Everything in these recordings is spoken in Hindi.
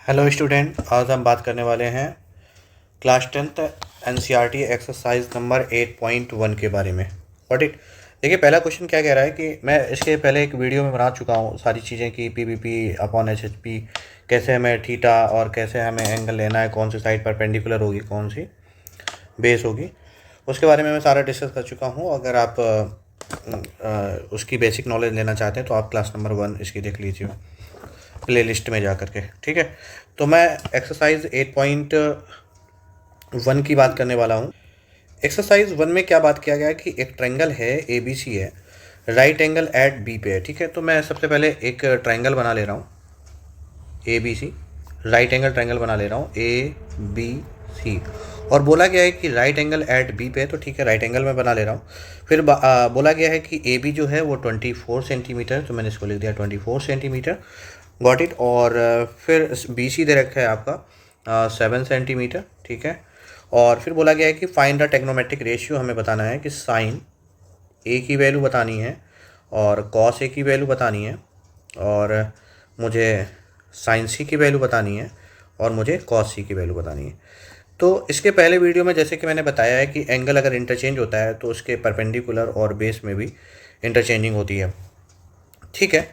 हेलो स्टूडेंट, आज हम बात करने वाले हैं class 10th NCERT exercise number 8.1 के बारे में। व्हाट इट देखिए, पहला क्वेश्चन क्या कह रहा है कि मैं इसके पहले एक वीडियो में बना चुका हूँ सारी चीज़ें कि पीवीपी अपॉन एचएचपी कैसे हमें थीटा और कैसे हमें एंगल लेना है, कौन सी साइड परपेंडिकुलर होगी, कौन सी बेस होगी, उसके बारे में मैं सारा डिस्कस कर चुका हूँ। अगर आप उसकी बेसिक नॉलेज लेना चाहते हैं तो आप क्लास नंबर 1 इसकी देख लीजिए प्ले लिस्ट में जा करके। ठीक है, तो मैं एक्सरसाइज 8.1 की बात करने वाला हूँ। एक्सरसाइज 1 में क्या बात किया गया है कि एक ट्रायंगल है ए बी सी है, राइट एंगल एट बी पे है। ठीक है, तो मैं सबसे पहले एक ट्रायंगल बना ले रहा हूँ A B C, right angle triangle बना ले रहा हूँ ए बी सी, और बोला गया है कि राइट एंगल एट बी पे है, तो ठीक है राइट एंगल में बना ले रहा हूँ। फिर बोला गया है कि ए बी जो है वो 24 सेंटीमीटर, तो मैंने इसको लिख दिया 24 सेंटीमीटर। Got it. और फिर बी सी दे रखा है आपका 7 सेंटीमीटर। ठीक है, और फिर बोला गया है कि फाइंड द टेक्नोमेट्रिक रेशियो, हमें बताना है कि साइन ए की वैल्यू बतानी है और कॉस ए की वैल्यू बतानी है, और मुझे साइन सी की वैल्यू बतानी है, और मुझे कॉस सी की वैल्यू बतानी है। तो इसके पहले वीडियो में जैसे कि मैंने बताया है कि एंगल अगर इंटरचेंज होता है तो उसके परपेंडिकुलर और बेस में भी इंटरचेंजिंग होती है। ठीक है,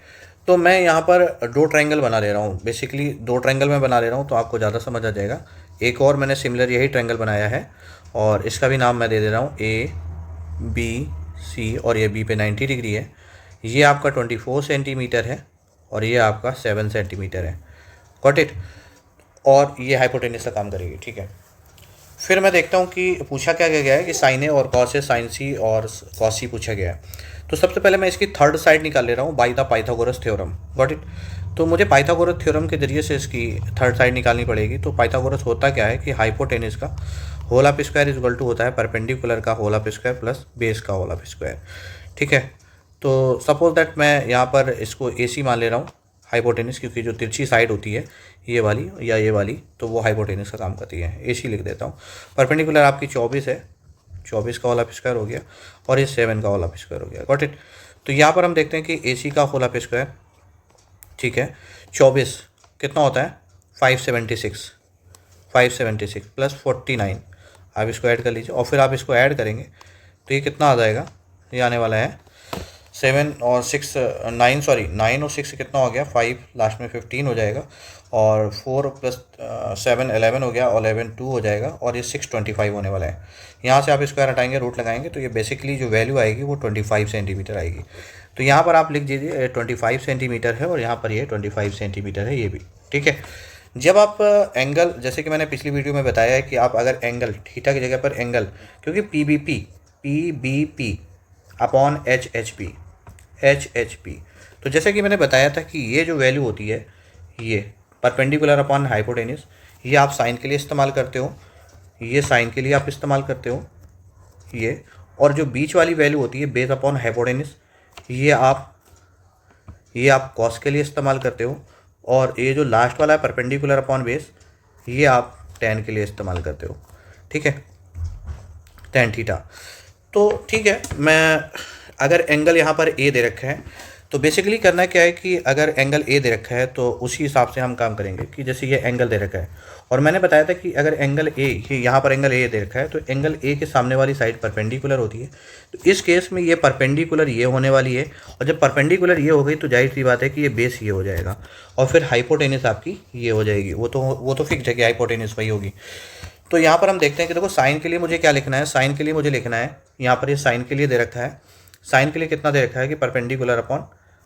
तो मैं यहाँ पर दो ट्रायंगल बना ले रहा हूँ, बेसिकली दो ट्रायंगल मैं बना ले रहा हूँ तो आपको ज़्यादा समझ आ जाएगा। एक और मैंने सिमिलर यही ट्रायंगल बनाया है और इसका भी नाम मैं दे रहा हूँ ए बी सी, और ये बी पे 90 डिग्री है। ये आपका 24 सेंटीमीटर है और ये आपका 7 सेंटीमीटर है। Got it. और ये हाइपोटेनस का काम करेगी। ठीक है, फिर मैं देखता हूँ कि पूछा क्या गया है कि साइन ए और कॉस ए, साइन सी और कॉस सी पूछा गया है। तो सबसे पहले मैं इसकी थर्ड साइड निकाल ले रहा हूँ by the Pythagoras theorem. Got it. तो मुझे पाइथागोरस थ्योरम के जरिए से इसकी थर्ड साइड निकालनी पड़ेगी। तो पाइथागोरस होता क्या है कि हाइपोटेनस का whole of square is equal to होता है परपेंडिकुलर का whole of square plus base का होल ऑफ स्क्वायर। ठीक है, तो सपोज दैट मैं यहाँ पर इसको ए सी मान ले रहा हूँ हाइपोटेनस, क्योंकि जो तिरछी साइड होती है ये वाली या ये वाली, तो वो हाइपोटेनस का काम करती है। ए सी लिख देता हूँ। परपेंडिकुलर आपकी 24 है, 24 का होल ऑफ स्क्वायर हो गया, और ये 7 का होल ऑफ स्क्वायर हो गया। Got it. तो यहाँ पर हम देखते हैं कि ए सी का होल ऑफ स्क्वायर, ठीक है, 24 कितना होता है 576, 576 प्लस 49, आप इसको ऐड कर लीजिए, और फिर आप इसको ऐड करेंगे तो ये कितना आ जाएगा, ये आने वाला है 7 और 6 9, सॉरी 9 और 6 कितना हो गया 5, लास्ट में 15 हो जाएगा, और 4 प्लस 7 11 हो गया, और 11 2 हो जाएगा, और ये 625 होने वाला है। यहाँ से आप स्क्वायर हटाएंगे, रूट लगाएंगे, तो ये बेसिकली जो वैल्यू आएगी वो 25 सेंटीमीटर आएगी। तो यहाँ पर आप लिख दीजिए 25 सेंटीमीटर है, और यहाँ पर ये 25 सेंटीमीटर है ये भी। ठीक है, जब आप एंगल, जैसे कि मैंने पिछली वीडियो में बताया है कि आप अगर एंगल थीटा की जगह पर एंगल, क्योंकि P upon H H P, तो जैसे कि मैंने बताया था कि ये जो वैल्यू होती है ये परपेंडिकुलर अपॉन हाइपोटेनस, ये आप साइन के लिए इस्तेमाल करते हो, ये साइन के लिए आप इस्तेमाल करते हो ये, और जो बीच वाली वैल्यू होती है बेस अपॉन हाइपोटेनस, ये आप कॉस के लिए इस्तेमाल करते हो, और ये जो लास्ट वाला है परपेंडिकुलर अपॉन बेस, ये आप टेन के लिए इस्तेमाल करते हो। ठीक है, टेन थीटा। तो ठीक है, मैं अगर एंगल यहाँ पर ए दे रखा है तो बेसिकली करना क्या है कि अगर एंगल ए दे रखा है तो उसी हिसाब से हम काम करेंगे कि जैसे ये एंगल दे रखा है, और मैंने बताया था कि अगर एंगल ए, यहाँ पर एंगल ए दे रखा है तो एंगल ए के सामने वाली साइड परपेंडिकुलर होती है, तो इस केस में ये परपेंडिकुलर ये होने वाली है, और जब परपेंडिकुलर ये हो गई तो जाहिर सी बात है कि ये बेस ये हो जाएगा, और फिर हाइपोटेनस आपकी ये हो जाएगी, वो तो फिक्स है कि हाइपोटेनस वही होगी। तो यहाँ पर हम देखते हैं कि देखो साइन के लिए मुझे क्या लिखना है, साइन के लिए मुझे लिखना है, यहाँ पर ये साइन के लिए दे रखा है, साइन के लिए कितना दे रखा है कि perpendicular upon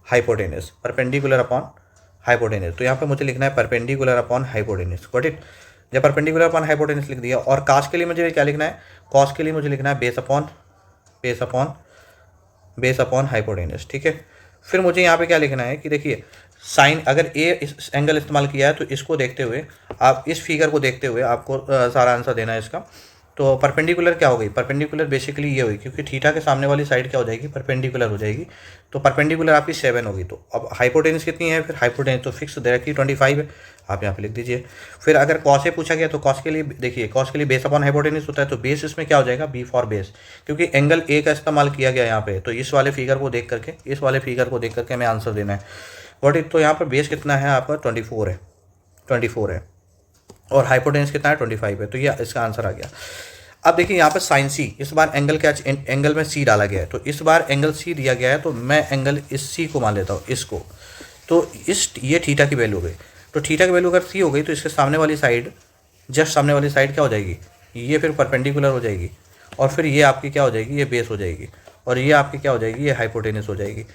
hypotenuse, perpendicular upon hypotenuse, तो यहाँ पे मुझे लिखना है perpendicular upon hypotenuse. Got it. जब परपेंडिकुलर अपॉन हाइपोटेनस लिख दिया, और कॉस के लिए मुझे क्या लिखना है, कॉस के लिए मुझे लिखना है बेस अपॉन हाइपोटेनस। ठीक है, फिर मुझे यहाँ पे क्या लिखना है कि देखिए साइन, अगर ए इस एंगल इस्तेमाल किया है तो इसको देखते हुए, आप इस फिगर को देखते हुए आपको सारा आंसर देना है इसका। तो परपेंडिकुलर क्या हो गई, परपेंडिकुलर बेसिकली ये होगी, क्योंकि थीटा के सामने वाली साइड क्या हो जाएगी, परपेंडिकुलर हो जाएगी, तो परपेंडिकुलर आपकी 7 होगी। तो अब हाइपोटेनस कितनी है, फिर हाइपोटेनस तो फिक्स दे रखी 25 है, आप यहाँ पे लिख दीजिए। फिर अगर कॉस से पूछा गया तो कॉस के लिए देखिए, कॉस के लिए बेस अपॉन हाइपोटेनस होता है, तो बेस इसमें क्या हो जाएगा, बी फॉर बेस, क्योंकि एंगल ए का इस्तेमाल किया गया यहाँ पे, तो इस वाले फिगर को देख करके हमें आंसर देना है। What it. तो यहाँ पर बेस कितना है आपका 24 है, 24 है और हाइपोटेनस कितना है 25 है, तो ये इसका आंसर आ गया। अब देखिए यहाँ पर साइन सी, इस बार एंगल क्या, एंगल में सी डाला गया है, तो इस बार एंगल सी दिया गया है, तो मैं एंगल इस सी को मान लेता हूँ, इसको, तो ये थीटा की वैल्यू हो गई। तो थीटा की वैल्यू अगर सी हो गई तो इसके सामने वाली साइड, जस्ट सामने वाली साइड क्या हो जाएगी, ये फिर परपेंडिकुलर हो जाएगी, और फिर ये आपकी क्या हो जाएगी, ये बेस हो जाएगी, और ये आपकी क्या हो जाएगी, ये हाइपोटेनस हो जाएगी।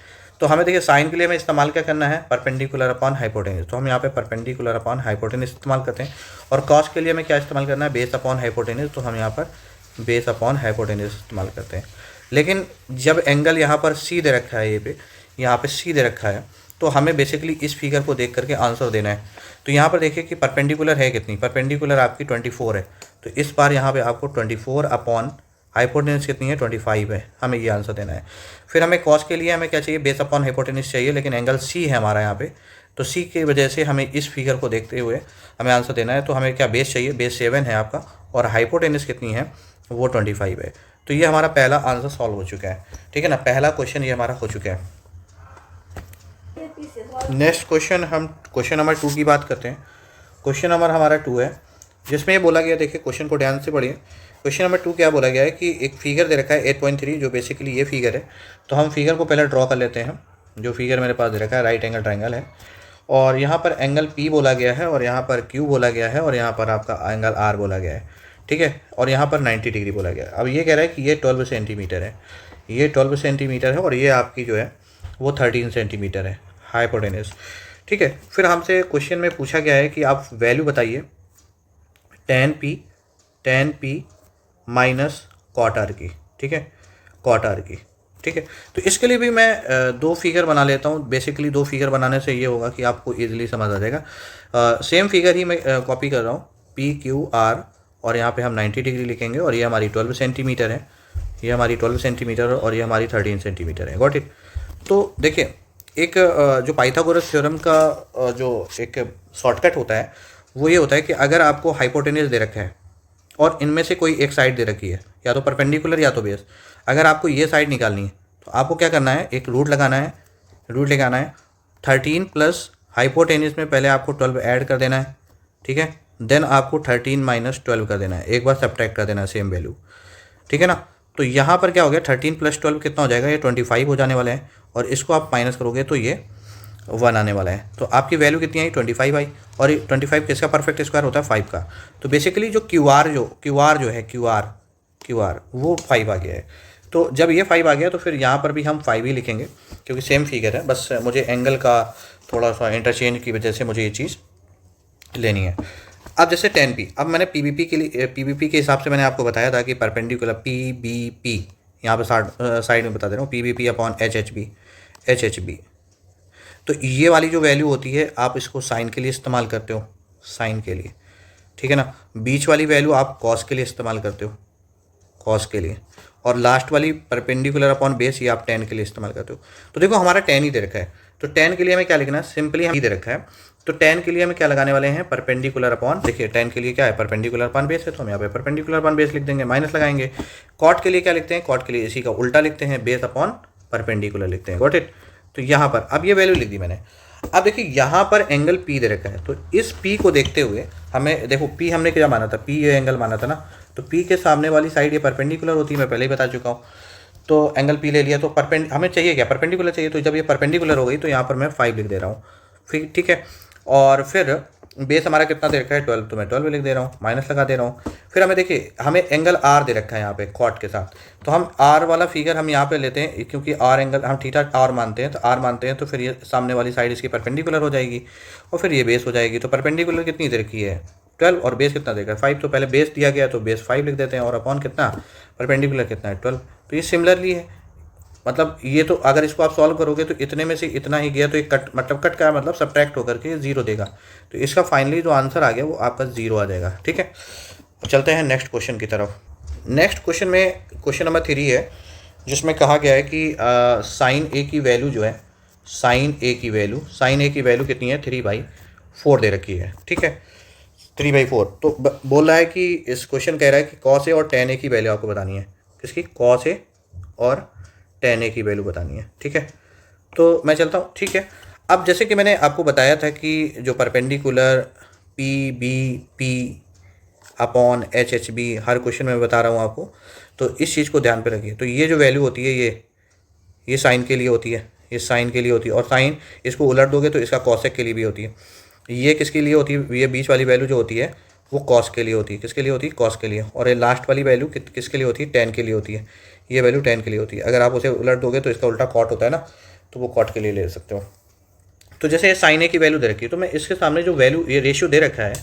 तो हमें देखिए साइन के लिए हमें इस्तेमाल क्या करना है, परपेंडिकुलर अपॉन हाइपोटेनस, तो हम यहाँ पे परपेंडिकुलर अपॉन हाइपोटेनस इस्तेमाल करते हैं। और कॉस के लिए हमें क्या इस्तेमाल करना है, बेस अपॉन हाइपोटेनस, तो हम यहाँ पर बेस अपॉन हाइपोटेनस इस्तेमाल करते हैं। लेकिन जब एंगल यहाँ पर सी दे रखा है, ये पे यहाँ पे सी दे रखा है, तो हमें बेसिकली इस फिगर को देख करके आंसर देना है। तो यहाँ पर देखिए कि परपेंडिकुलर है कितनी, परपेंडिकुलर आपकी 24 है, तो इस बार यहाँ पे आपको 24 अपॉन हाइपोटेनस कितनी है 25 है, हमें ये आंसर देना है। फिर हमें कॉस के लिए हमें क्या चाहिए, बेस अपॉन हाइपोटेनस चाहिए, लेकिन एंगल सी है हमारा यहाँ पे, तो सी की वजह से हमें इस फिगर को देखते हुए हमें आंसर देना है। तो हमें क्या बेस चाहिए, बेस 7 है आपका, और हाइपोटेनस कितनी है, वो 25 है। तो ये हमारा पहला आंसर सॉल्व हो चुका है, ठीक है ना, पहला क्वेश्चन ये हमारा हो चुका है। नेक्स्ट क्वेश्चन, हम क्वेश्चन नंबर 2 की बात करते हैं। क्वेश्चन नंबर हमारा 2 है, जिसमें ये बोला गया, देखिए क्वेश्चन को ध्यान से पढ़िए। क्वेश्चन नंबर 2 क्या बोला गया है कि एक फिगर दे रखा है 8.3, जो बेसिकली ये फिगर है। तो हम फिगर को पहले ड्रॉ कर लेते हैं। जो फिगर मेरे पास दे रखा है राइट एंगल ट्रायंगल है, और यहाँ पर एंगल P बोला गया है, और यहाँ पर Q बोला गया है, और यहाँ पर आपका एंगल R बोला गया है, ठीक है, और यहाँ पर 90 डिग्री बोला गया है। अब ये कह रहा है कि ये 12 सेंटीमीटर है, ये 12 सेंटीमीटर है, और ये आपकी जो है वो 13 सेंटीमीटर है हाइपोटेनस, ठीक है। फिर हमसे क्वेश्चन में पूछा गया है कि आप वैल्यू बताइए tan P minus cot R की, ठीक है, कॉट R की, ठीक है। तो इसके लिए भी मैं दो फिगर बना लेता हूँ। बेसिकली दो फिगर बनाने से ये होगा कि आपको इजीली समझ आ जाएगा। सेम फिगर ही मैं कॉपी कर रहा हूँ, PQR, और यहाँ पे हम 90 डिग्री लिखेंगे, और ये हमारी 12 सेंटीमीटर है, ये हमारी 12 सेंटीमीटर है, और ये हमारी 13 सेंटीमीटर है। Got it. तो देखिए एक जो पाइथागोरस थ्योरम का जो एक शॉर्टकट होता है वो ये होता है कि अगर आपको हाइपोटेनस दे रखा है और इनमें से कोई एक साइड दे रखी है, या तो परपेंडिकुलर या तो बेस, अगर आपको ये साइड निकालनी है तो आपको क्या करना है, एक रूट लगाना है, रूट लगाना है 13 प्लस हाइपोटेनस में पहले आपको 12 ऐड कर देना है, ठीक है, देन आपको 13 माइनस 12 कर देना है, एक बार सब्ट्रैक्ट कर देना है सेम वैल्यू, ठीक है ना। तो यहाँ पर क्या हो गया, 13 प्लस 12 कितना हो जाएगा, ये 25 हो जाने वाला है, और इसको आप माइनस करोगे तो ये 1 आने वाला है। तो आपकी वैल्यू कितनी आई, 25 आई, और 25 किसका परफेक्ट स्क्वायर होता है, 5 का। तो बेसिकली जो क्यू आर जो है क्यू आर वो 5 आ गया है। तो जब ये 5 आ गया तो फिर यहाँ पर भी हम 5 ही लिखेंगे, क्योंकि सेम फिगर है, बस मुझे एंगल का थोड़ा सा इंटरचेंज की वजह से मुझे ये चीज़ लेनी है। अब जैसे 10P, अब मैंने PVP के लिए, PVP के हिसाब से मैंने आपको बताया था कि परपेंडिकुलर PBP, यहाँ पे साइड में बता दे रहा हूँ, PVP अपॉन HHB। तो ये वाली जो वैल्यू होती है आप इसको साइन के लिए इस्तेमाल करते हो, साइन के लिए, ठीक है ना। बीच वाली वैल्यू आप कॉस के लिए इस्तेमाल करते हो, कॉस के लिए, और लास्ट वाली परपेंडिकुलर अपॉन बेस ये आप tan के लिए इस्तेमाल करते हो। तो देखो हमारा tan ही दे रखा है, तो tan के लिए हमें क्या लिखना है, सिंपली हम ही दे रखा है, तो tan के लिए हमें क्या लगाने वाले हैं, परपेंडिकुलर अपॉन, देखिए tan के लिए क्या है, परपेंडिकुलर अपॉन बेस है, तो हम यहाँ पे परपेंडिकुलर अपॉन बेस लिख देंगे, माइनस लगाएंगे। कॉट के लिए क्या लिखते हैं, कॉट के लिए इसी का उल्टा लिखते हैं, बेस अपॉन परपेंडिकुलर लिखते हैं। Got it. तो यहाँ पर अब ये वैल्यू लिख दी मैंने। अब देखिए यहाँ पर एंगल P दे रखा है, तो इस P को देखते हुए हमें, देखो P हमने क्या माना था, P ये एंगल माना था ना, तो P के सामने वाली साइड ये परपेंडिकुलर होती है, मैं पहले ही बता चुका हूँ। तो एंगल P ले लिया, तो हमें चाहिए क्या, परपेंडिकुलर चाहिए, तो जब ये परपेंडिकुलर हो गई तो यहाँ पर मैं 5 लिख दे रहा हूँ, फिर ठीक है। और फिर बेस हमारा कितना दे रखा है 12, तो मैं 12 लिख दे रहा हूँ, माइनस लगा दे रहा हूँ। फिर हमें देखिए हमें एंगल R दे रखा है यहाँ पे कॉट के साथ, तो हम R वाला फिगर हम यहाँ पे लेते हैं, क्योंकि R एंगल हम थीटा R मानते हैं, तो R मानते हैं, तो फिर ये सामने वाली साइड इसकी परपेंडिकुलर हो जाएगी, और फिर ये बेस हो जाएगी। तो परपेंडिकुलर कितनी दे रखी है 12, और बेस कितना देगा 5, तो पहले बेस दिया गया तो बेस 5 लिख देते हैं, और अपॉन कितना, परपेंडिकुलर कितना है 12। तो ये सिमिलरली है, मतलब ये तो अगर इसको आप सॉल्व करोगे तो इतने में से इतना ही गया, तो एक कट, मतलब कट का मतलब सब्ट्रैक्ट होकर के 0 देगा, तो इसका फाइनली जो आंसर आ गया वो आपका 0 आ जाएगा, ठीक है। चलते हैं नेक्स्ट क्वेश्चन की तरफ। नेक्स्ट क्वेश्चन में क्वेश्चन नंबर 3 है, जिसमें कहा गया है कि साइन ए की वैल्यू जो है, साइन ए की वैल्यू कितनी है, 3/4 दे रखी है, ठीक है, 3/4। तो बोल रहा है कि इस क्वेश्चन कह रहा है कि कॉस ए और tan ए की वैल्यू आपको बतानी है, किसकी, कॉस ए और tan ए की वैल्यू बतानी है, ठीक है। तो मैं चलता हूँ, ठीक है। अब जैसे कि मैंने आपको बताया था कि जो perpendicular P B P upon H B, हर क्वेश्चन में बता रहा हूँ आपको, तो इस चीज़ को ध्यान पे रखिए। तो ये जो वैल्यू होती है ये साइन के लिए होती है, ये साइन के लिए होती है, और साइन इसको उलट दोगे तो इसका कॉसेक के लिए भी होती है। ये किसके लिए होती है, ये बीच वाली वैल्यू जो होती है वो कॉस के लिए होती है। किसके लिए होती है, कॉस के लिए। और ये लास्ट वाली वैल्यू किसके लिए होती है, टेन के लिए होती है। ये वैल्यू टेन के लिए होती है। अगर आप उसे उलट दोगे तो इसका उल्टा कॉट होता है ना, तो वो कॉट के लिए ले सकते हो। तो जैसे ये साइन ए की वैल्यू दे रखी है, तो मैं इसके सामने जो वैल्यू ये रेशियो दे रखा है,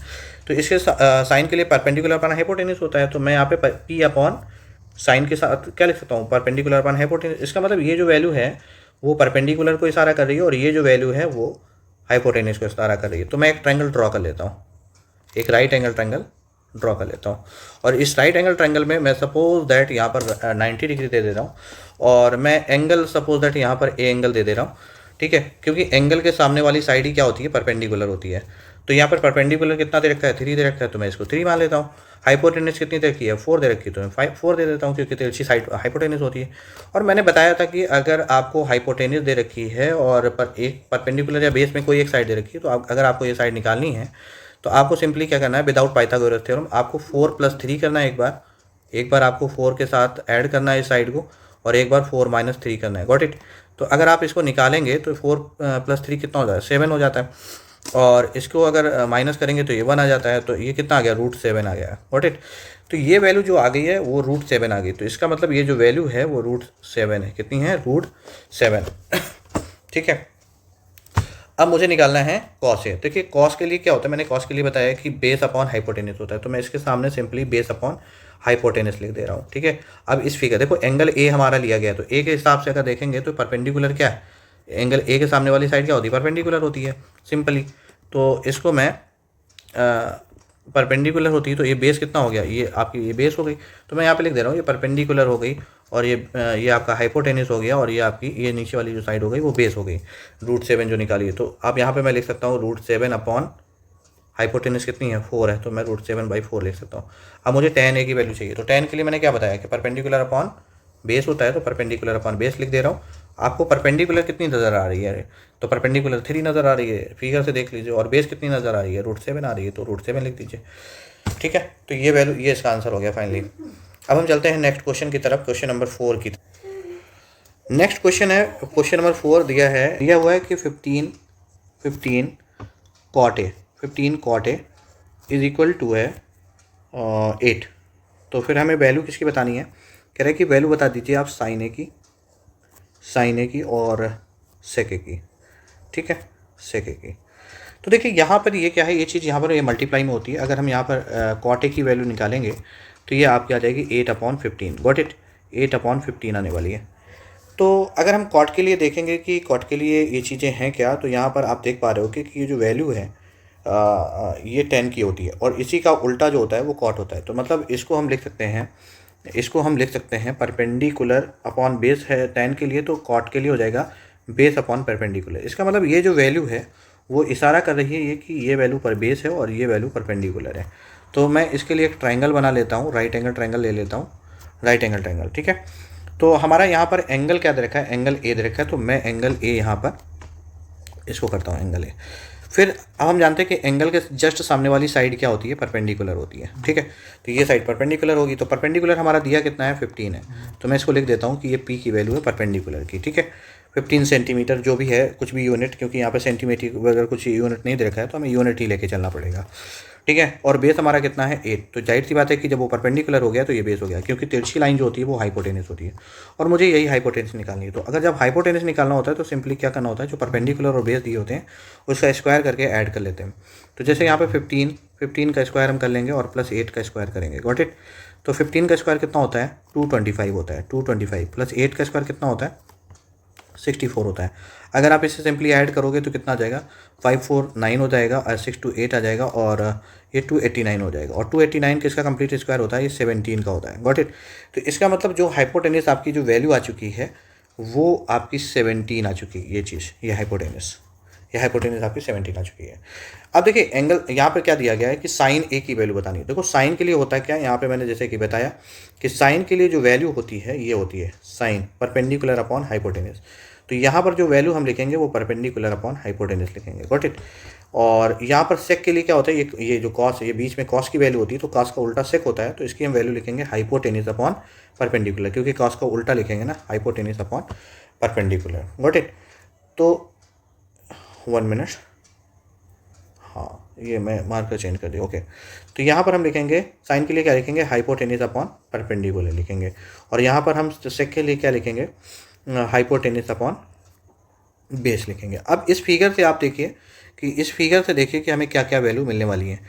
तो इसके साइन के लिए परपेंडिकुलर अपॉन हाइपोटेन्यूज होता है। तो मैं यहाँ पे पी अपॉन साइन के साथ क्या लिख सकता हूँ, परपेंडिकुलर अपॉन हाइपोटेन्यूज। इसका मतलब ये जो वैल्यू है वो परपेंडिकुलर को इशारा कर रही है और ये जो वैल्यू है वो हाइपोटेन्यूज को इशारा कर रही है। तो मैं एक ट्रायंगल ड्रॉ कर लेता हूँ, एक राइट एंगल ट्रायंगल ड्रॉ कर लेता हूँ। और इस राइट एंगल ट्रायंगल में मैं सपोज दैट यहाँ पर 90 डिग्री दे रहा हूँ, और मैं एंगल सपोज दैट यहाँ पर ए एंगल दे रहा हूँ, ठीक है, क्योंकि एंगल के सामने वाली साइड ही क्या होती है, परपेंडिकुलर होती है। तो यहाँ पर परपेंडिकुलर कितना दे रखा है, 3 दे रखा है, तो मैं इसको 3 मान लेता हूँ। हाइपोटेन्यूज कितनी दे रखी है, 4 दे रखी है, तो मैं 4 दे देता हूँ, क्योंकि तिरछी साइड हाइपोटेन्यूज होती है। और मैंने बताया था कि अगर आपको हाइपोटेन्यूज दे रखी है और पर एक परपेंडिकुलर या बेस में कोई एक साइड दे रखी है, तो अगर आपको ये साइड निकालनी है तो आपको सिंपली क्या करना है, विदाउट पाइथागोरस थ्योरम आपको 4 + 3 करना है। एक बार आपको 4 के साथ ऐड करना है इस साइड को, और एक बार 4 - 3 करना है। Got it. तो अगर आप इसको निकालेंगे तो 4 + 3 कितना हो जाता है, 7 हो जाता है। और इसको अगर माइनस करेंगे तो ये 1 आ जाता है, तो ये कितना आ गया, √7 आ गया। Got it. तो ये वैल्यू जो आ गई है वो √7 आ गई। तो इसका मतलब ये जो वैल्यू है वो √7 है। कितनी है, √7। ठीक है। अब मुझे निकालना है कॉस ए। देखिए कॉस के लिए क्या होता है, मैंने कॉस के लिए बताया कि बेस अपॉन हाइपोटेन्यूज होता है, तो मैं इसके सामने सिंपली बेस अपॉन हाइपोटेन्यूज लिख दे रहा हूँ। ठीक है। अब इस फिगर देखो, एंगल ए हमारा लिया गया है, तो ए के हिसाब से अगर देखेंगे तो परपेंडिकुलर क्या है, एंगल ए के सामने वाली साइड क्या होती है, परपेंडिकुलर होती है सिंपली। तो इसको मैं परपेंडिकुलर होती है, तो ये बेस कितना हो गया, ये आपकी ये बेस हो गई। तो मैं यहाँ पे लिख दे रहा हूँ ये परपेंडिकुलर हो गई, और ये आपका हाइपोटेन्यूज हो गया, और ये आपकी ये नीचे वाली जो साइड हो गई वो बेस हो गई, √7 जो निकाली है। तो आप यहाँ पे मैं लिख सकता हूँ √7 अपॉन हाइपोटेन्यूज कितनी है, 4 है, तो मैं √7/4 लिख सकता हूँ। अब मुझे tan a की वैल्यू चाहिए, तो tan के लिए मैंने क्या बताया कि परपेंडिकुलर अपॉन बेस होता है, तो परपेंडिकुलर अपॉन बेस लिख दे रहा हूँ। आपको परपेंडिकुलर कितनी नज़र आ रही है, तो परपेंडिकुलर 3 नज़र आ रही है, फिगर से देख लीजिए। और बेस कितनी नज़र आ रही है, √7 आ रही है, तो √7 लिख दीजिए। ठीक है। तो ये वैल्यू, ये इसका आंसर हो गया फाइनली। अब हम चलते हैं नेक्स्ट क्वेश्चन की तरफ, क्वेश्चन नंबर 4 की। नेक्स्ट क्वेश्चन है, क्वेश्चन नंबर 4 दिया हुआ है कि 15 cot A is equal to है 8। तो फिर हमें वैल्यू किसकी बतानी है, कह रहे हैं कि वैल्यू बता दीजिए आप साइन ए की और सेक ए की। ठीक है, सेक ए की। तो देखिए यहाँ पर ये क्या है, ये चीज़ यहाँ पर ये मल्टीप्लाई में होती है। अगर हम यहाँ पर कॉट ए की वैल्यू निकालेंगे तो ये आपकी आ जाएगी 8/15। गॉट इट, 8/15 आने वाली है। तो अगर हम कॉट के लिए देखेंगे कि कॉट के लिए ये चीज़ें हैं क्या, तो यहाँ पर आप देख पा रहे हो कि ये जो वैल्यू है ये 10 की होती है, और इसी का उल्टा जो होता है वो कॉट होता है। तो मतलब इसको हम लिख सकते हैं परपेंडिकुलर अपॉन बेस है 10 के लिए, तो कॉट के लिए हो जाएगा बेस अपॉन परपेंडिकुलर। इसका मतलब ये जो वैल्यू है वो इशारा कर रही है ये कि ये वैल्यू पर बेस है और ये वैल्यू परपेंडिकुलर है। तो मैं इसके लिए एक ट्रायंगल बना लेता हूँ, राइट एंगल ट्रायंगल ले लेता हूँ, राइट एंगल ट्रायंगल। ठीक है। तो हमारा यहाँ पर एंगल क्या दे रखा है, एंगल ए दे रखा है, तो मैं एंगल ए यहाँ पर इसको करता हूँ एंगल ए। फिर अब हम जानते हैं कि एंगल के जस्ट सामने वाली साइड क्या होती है, परपेंडिकुलर होती है। ठीक है। तो ये साइड परपेंडिकुलर होगी, तो परपेंडिकुलर हमारा दिया कितना है, 15 है। तो मैं इसको लिख देता हूँ कि ये पी की वैल्यू है परपेंडिकुलर की। ठीक है। 15 सेंटीमीटर जो भी है, कुछ भी यूनिट, क्योंकि यहाँ पे सेंटीमीटर अगर कुछ यूनिट नहीं दे रखा है तो हमें यूनिट ही लेके चलना पड़ेगा। ठीक है। और बेस हमारा कितना है, 8। तो जाहिर सी बात है कि जब वो परपेंडिकुलर हो गया तो ये बेस हो गया, क्योंकि तिरछी लाइन जो होती है वो हाइपोटेन्यूज होती है, और मुझे यही हाइपोटेन्यूज निकालनी है। तो अगर जब हाइपोटेन्यूज निकालना होता है तो सिंपली क्या करना होता है, जो परपेंडिकुलर और बेस दिए होते हैं उसका स्क्वायर करके ऐड कर लेते हैं। तो जैसे यहाँ पे 15 का स्क्वायर हम कर लेंगे और +8 का स्क्वायर करेंगे। Got it. तो 15 का स्क्वायर कितना होता है, 225 होता है, 225 + 8 का स्क्वायर कितना होता है, 64 होता है। अगर आप इसे सिंपली ऐड करोगे तो कितना आ जाएगा, 549 हो जाएगा, और 628 आ जाएगा, और ये 289 हो जाएगा। और 289 किसका कंप्लीट स्क्वायर होता है, ये 17 का होता है। Got it. तो इसका मतलब जो हाइपोटेन्यूज आपकी जो वैल्यू आ चुकी है वो आपकी 17 आ चुकी है। ये चीज़, ये हाइपोटेन्यूज आपकी 17 आ चुकी है। अब देखिए एंगल यहाँ पे क्या दिया गया है कि साइन ए की वैल्यू बतानी है। देखो साइन के लिए होता है क्या, यहाँ पे मैंने जैसे कि बताया कि साइन के लिए जो वैल्यू होती है ये होती है साइन परपेंडिकुलर अपॉन हाइपोटेन्यूज। तो यहाँ पर जो वैल्यू हम लिखेंगे वो परपेंडिकुलर अपॉन हाइपोटेन्यूज लिखेंगे। Got it. और यहाँ पर सेक के लिए क्या होता है, ये जो कॉस है, ये बीच में कॉस की वैल्यू होती है, तो कॉस का उल्टा सेक होता है, तो इसकी हम वैल्यू लिखेंगे हाइपोटेनिस अपॉन परपेंडिकुलर, क्योंकि कॉस का उल्टा लिखेंगे ना, hypotenuse upon perpendicular. Got it. तो 1 मिनट, हाँ ये मैं मार्कर चेंज कर दिया, ओके। तो यहाँ पर हम लिखेंगे साइन के लिए क्या लिखेंगे, हाइपोटेनिस अपॉन परपेंडिकुलर लिखेंगे, और यहाँ पर हम सेक के लिए क्या लिखेंगे, हाइपोटेनिस अपॉन बेस लिखेंगे। अब इस फिगर से आप देखिए कि इस फिगर से देखिए कि हमें क्या क्या वैल्यू मिलने वाली है।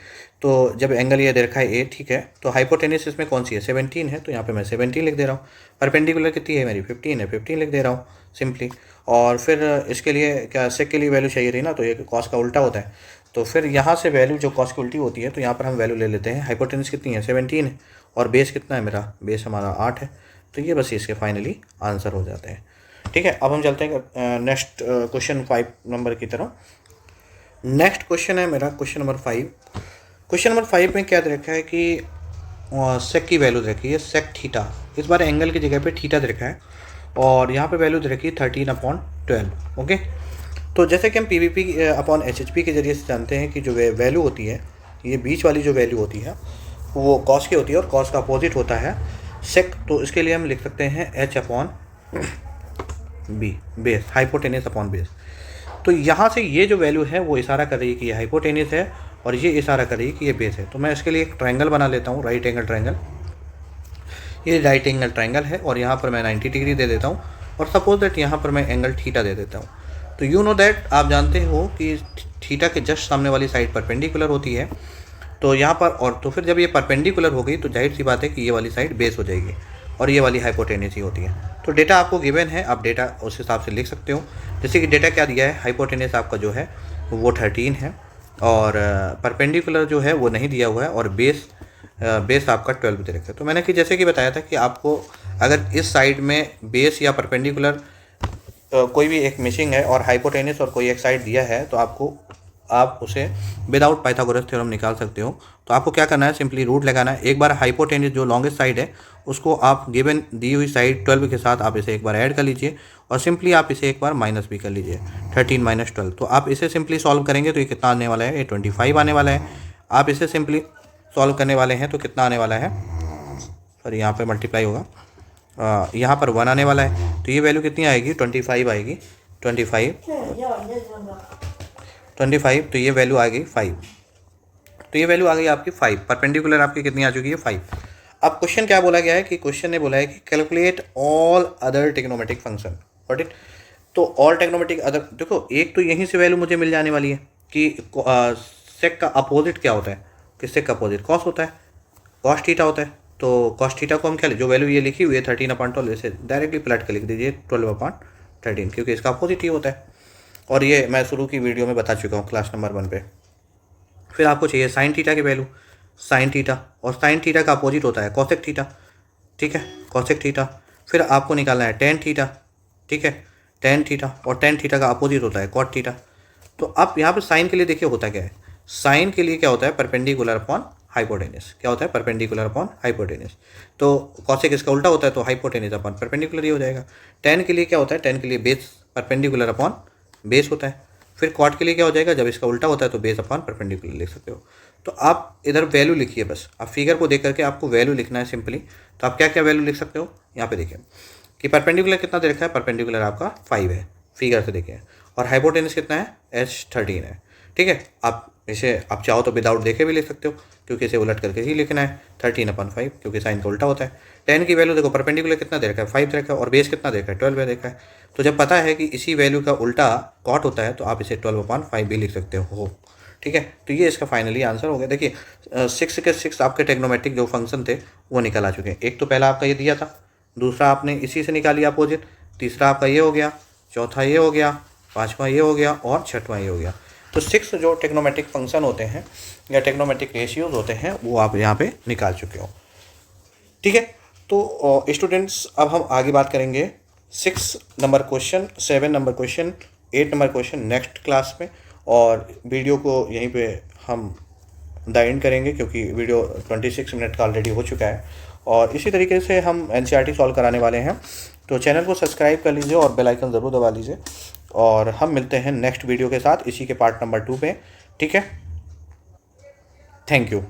तो जब एंगल ये दे रखा है ए, ठीक है, तो हाइपोटेनिस इसमें कौन सी है, 17 है, तो यहाँ पे मैं 17 लिख दे रहा हूँ। परपेंडिकुलर कितनी है मेरी, 15 है, 15 लिख दे रहा हूँ सिंपली। और फिर इसके लिए क्या सेक के लिए वैल्यू चाहिए थी ना, तो ये कॉस का उल्टा होता है, तो फिर यहाँ से वैल्यू जो कॉस की उल्टी होती है, तो यहाँ पर हम वैल्यू ले लेते हैं। हाइपोटेनिस कितनी है, 17 है, और बेस कितना है मेरा, बेस हमारा 8 है, तो ये बस इसके फाइनली आंसर हो जाते हैं। ठीक है, अब हम चलते हैं नेक्स्ट क्वेश्चन 5 नंबर की तरफ। नेक्स्ट क्वेश्चन है मेरा क्वेश्चन नंबर 5। क्वेश्चन नंबर 5 में क्या दे रखा है कि सेक की वैल्यू दे रखी है, सेक थीटा, इस बार एंगल की जगह पे थीटा दे रखा है, और यहाँ पे वैल्यू दे रखी है 13/12। ओके, तो जैसे कि हम PVP अपॉन HHP के जरिए से जानते हैं कि जो वैल्यू होती है, ये बीच वाली जो वैल्यू होती है वो कॉस की होती है, और कॉस का अपोजिट होता है सेक, तो इसके लिए हम लिख सकते हैं H upon B, base, hypotenuse upon base. तो यहाँ से ये जो वैल्यू है वो इशारा कर रही है कि ये हाइपोटेनिस है, और ये इशारा कर रही है कि ये बेस है। तो मैं इसके लिए एक ट्रायंगल बना लेता हूँ, राइट एंगल ट्रायंगल। ये राइट एंगल ट्रायंगल है, और यहाँ पर मैं 90 डिग्री दे देता हूँ, और सपोज दैट यहाँ पर मैं एंगल थीटा दे देता हूँ। तो यू नो दैट, आप जानते हो कि थीटा के जस्ट सामने वाली साइड परपेंडिकुलर होती है, तो यहाँ पर, और तो फिर जब ये परपेंडिकुलर हो गई तो जाहिर सी बात है कि ये वाली साइड बेस हो जाएगी, और ये वाली हाइपोटेनिस ही होती है। तो डेटा आपको गिवन है, आप डेटा उस हिसाब से लिख सकते हो। जैसे कि डेटा क्या दिया है, हाइपोटेनिस आपका जो है वो 13 है, और परपेंडिकुलर जो है वो नहीं दिया हुआ है, और बेस आपका 12 दे रखा है। तो मैंने कि जैसे कि बताया था कि आपको अगर इस साइड में बेस या परपेंडिकुलर कोई भी एक मिसिंग है और हाइपोटेनिस और कोई एक साइड दिया है, तो आप उसे विदाउट पाइथागोरस थ्योरम निकाल सकते हो। तो आपको क्या करना है, सिंपली रूट लगाना है। एक बार हाइपोटेनिस जो लॉन्गेस्ट साइड है उसको आप गिवन दी हुई साइड 12 के साथ आप इसे एक बार ऐड कर लीजिए, और सिंपली आप इसे एक बार माइनस भी कर लीजिए, 13 - 12। तो आप इसे सिंपली सॉल्व करेंगे तो ये कितना आने वाला है, ये 25 आने वाला है। आप इसे सिंपली सॉल्व करने वाले हैं तो कितना आने वाला है, सॉरी यहाँ पर मल्टीप्लाई होगा, यहाँ पर 1 आने वाला है, तो ये वैल्यू कितनी आएगी, 25 आएगी, 25, तो ये वैल्यू आ गई 5। तो ये वैल्यू आ गई आपकी 5, परपेंडिकुलर आपकी कितनी आ चुकी है, 5। अब क्वेश्चन क्या बोला गया है कि क्वेश्चन ने बोला है कि calculate all other trigonometric function, got it. तो ऑल ट्रिग्नोमेट्रिक अदर, देखो एक तो यहीं से वैल्यू मुझे मिल जाने वाली है कि सेक का अपोजिट क्या होता है, कि सेक का अपोजिट कॉस होता है, कॉस थीटा होता है। तो कॉस थीटा को हम क्या, जो वैल्यू ये लिखी हुई है 13/12, इसे डायरेक्टली पलट के लिख दीजिए 12/13, क्योंकि इसका अपोजिट ही होता है, और ये मैं शुरू की वीडियो में बता चुका हूँ क्लास नंबर 1 पे। फिर आपको चाहिए साइन थीटा की वैल्यू, साइन थीटा, और साइन थीटा का अपोजिट होता है कॉसेक थीटा, ठीक है, कॉसेक थीटा। फिर आपको निकालना है टेन थीटा, ठीक है, टेन थीटा, और टेन थीटा का अपोजिट होता है कॉट थीटा। तो अब यहाँ पर साइन के लिए देखिए होता क्या है, साइन के लिए क्या होता है, परपेंडिकुलर अपॉन हाइपोटेनिस। क्या होता है, परपेंडिकुलर अपॉन हाइपोटेनिस। तो कॉसेक इसका उल्टा होता है, तो हाइपोटेनिस अपॉन परपेंडिकुलर ही हो जाएगा। टेन के लिए क्या होता है, टेन के लिए बेस, परपेंडिकुलर अपॉन बेस होता है। फिर कॉट के लिए क्या हो जाएगा, जब इसका उल्टा होता है तो बेस अपॉन परपेंडिकुलर लिख सकते हो। तो आप इधर वैल्यू लिखिए, बस आप फिगर को देख करके आपको वैल्यू लिखना है सिंपली। तो आप क्या क्या वैल्यू लिख सकते हो, यहाँ पे देखिए कि परपेंडिकुलर कितना दे रखा है, परपेंडिकुलर आपका 5 है, फिगर से देखिए, और हाइपोटेनिस कितना है, H13 है, ठीक है। आप इसे आप चाहो तो विदाउट देखे भी लिख सकते हो, क्योंकि इसे उलट करके ही लिखना है 13/5, क्योंकि साइन का उल्टा होता है। टेन की वैल्यू देखो, परपेंडिकुलर कितना दे रखा है, 5 दे रखा है, और बेस कितना दे रखा है, 12 दे रखा है। तो जब पता है कि इसी वैल्यू का उल्टा कॉट होता है, तो आप इसे 12/5 भी लिख सकते हो, ठीक है। तो ये इसका फाइनली आंसर हो गया। देखिए 6 के 6 आपके ट्रिग्नोमेट्रिक जो फंक्शन थे वो निकल आ चुके हैं। एक तो पहला आपका ये दिया था, दूसरा आपने इसी से निकाली अपोजिट, तीसरा आपका ये हो गया, चौथा ये हो गया, पाँचवा ये हो गया, और छठवां ये हो गया। तो 6 जो ट्रिग्नोमेट्रिक फंक्शन होते हैं या ट्रिग्नोमेट्रिक रेशियोज होते हैं वो आप यहाँ पे निकाल चुके हो, ठीक है। तो स्टूडेंट्स अब हम आगे बात करेंगे 6 number question, 7 number question, 8 number question next class में, और वीडियो को यहीं पे हम द एंड करेंगे, क्योंकि वीडियो 26 मिनट का ऑलरेडी हो चुका है। और इसी तरीके से हम NCERT सॉल्व कराने वाले हैं। तो चैनल को सब्सक्राइब कर लीजिए और बेल आइकन ज़रूर दबा लीजिए, और हम मिलते हैं नेक्स्ट वीडियो के साथ, इसी के पार्ट नंबर 2 पे। ठीक है, थैंक यू।